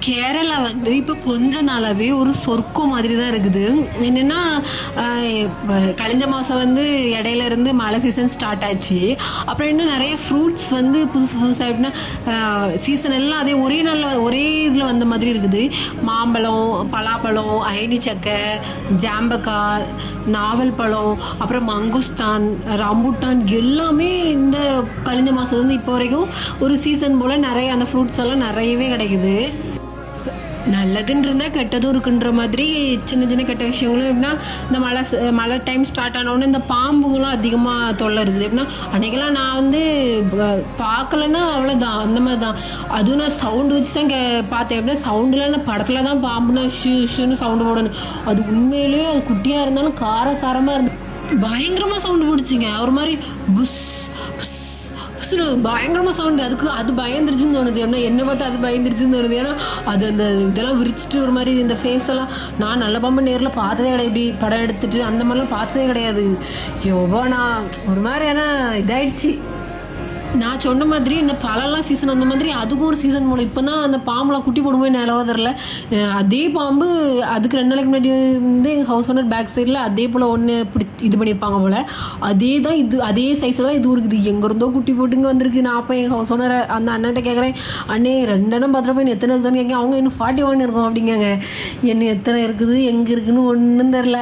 கேரளா வந்து இப்போ கொஞ்ச நாளாகவே ஒரு சொர்க்கம் மாதிரி தான் இருக்குது. என்னென்னா கழிஞ்ச மாதம் வந்து இடையில இருந்து மழை சீசன் ஸ்டார்ட் ஆச்சு. அப்புறம் இன்னும் நிறைய ஃப்ரூட்ஸ் வந்து புதுசு புதுசாக எப்படின்னா சீசன் எல்லாம் அதே ஒரே நாளில் ஒரே இதில் வந்த மாதிரி இருக்குது. மாம்பழம், பலாப்பழம், அயனிச்சக்கை, ஜாம்பக்காய், நாவல் பழம், அப்புறம் மங்குஸ்தான், ரம்புட்டான் எல்லாமே இந்த கழிஞ்ச மாதம் வந்து இப்போ வரைக்கும் ஒரு சீசன் போல் நிறைய அந்த ஃப்ரூட்ஸ் எல்லாம் நிறையவே கிடைக்குது. நல்லதுன்னு இருந்தால் கெட்டதும் இருக்குன்ற மாதிரி சின்ன சின்ன கெட்ட விஷயங்களும் எப்படின்னா இந்த மழை டைம் ஸ்டார்ட் ஆனோடனே இந்த பாம்புகளும் அதிகமாக தொல்லை இருக்குது. எப்படின்னா அன்றைக்கெல்லாம் நான் வந்து பார்க்கலன்னா அவ்வளோதான், அந்த மாதிரி தான். அதுவும் நான் சவுண்டு வச்சு தான் பார்த்தேன். எப்படின்னா சவுண்டில் நான் படத்தில் தான் பாம்புனா ஷூன்னு சவுண்டு போடணும். அது உண்மையிலேயே அது குட்டியாக இருந்தாலும் காரசாரமாக இருந்து பயங்கரமாக சவுண்டு போடுச்சிங்க. ஒரு மாதிரி புஷ் பயங்கரமாக சவுண்டு. அதுக்கு அது பயந்துருச்சுன்னு தோணுது. ஏன்னா என்ன பார்த்தா அது பயந்துருச்சுன்னு தோணுது. ஏன்னா அது அந்த இதெல்லாம் விரிச்சிட்டு ஒரு மாதிரி இந்த ஃபேஸ் எல்லாம் நான் நல்ல பாம்பு நேரில் பார்த்ததே கிடையாது. இப்படி படம் எடுத்துட்டு அந்த மாதிரிலாம் பார்த்ததே கிடையாது. எவ்வளோ நான் ஒரு மாதிரி ஏன்னா இதாயிடுச்சு. நான் சொன்ன மாதிரி இந்த பழம்லாம் சீசன் அந்த மாதிரி அதுக்கும் ஒரு சீசன் போல. இப்போ தான் அந்த பாம்புலாம் குட்டி போடும்போது நிலவ தெரில. அதே பாம்பு அதுக்கு 2 நாளைக்கு முன்னாடி வந்து எங்கள் ஹவுஸ் ஓனர் பேக் சைடில் அதே போல் ஒன்று இது பண்ணியிருப்பாங்க போல். அதே தான் இது, அதே சைஸில் தான் இது இருக்குது. எங்கேருந்தோ குட்டி போட்டுங்க வந்திருக்கு. நான் அப்போ எங்கள் ஹவுஸ் ஓனரை அந்த அண்ணன்ட்ட கேட்குறேன், அண்ணே 2 எண்ணம் பார்த்துட்டு போய் எத்தனை இருக்குதுன்னு கேட்க. அவங்க இன்னும் 41 இருக்கும் அப்படிங்காங்க. என்ன எத்தனை இருக்குது எங்கே இருக்குதுன்னு ஒன்றும் தெரில.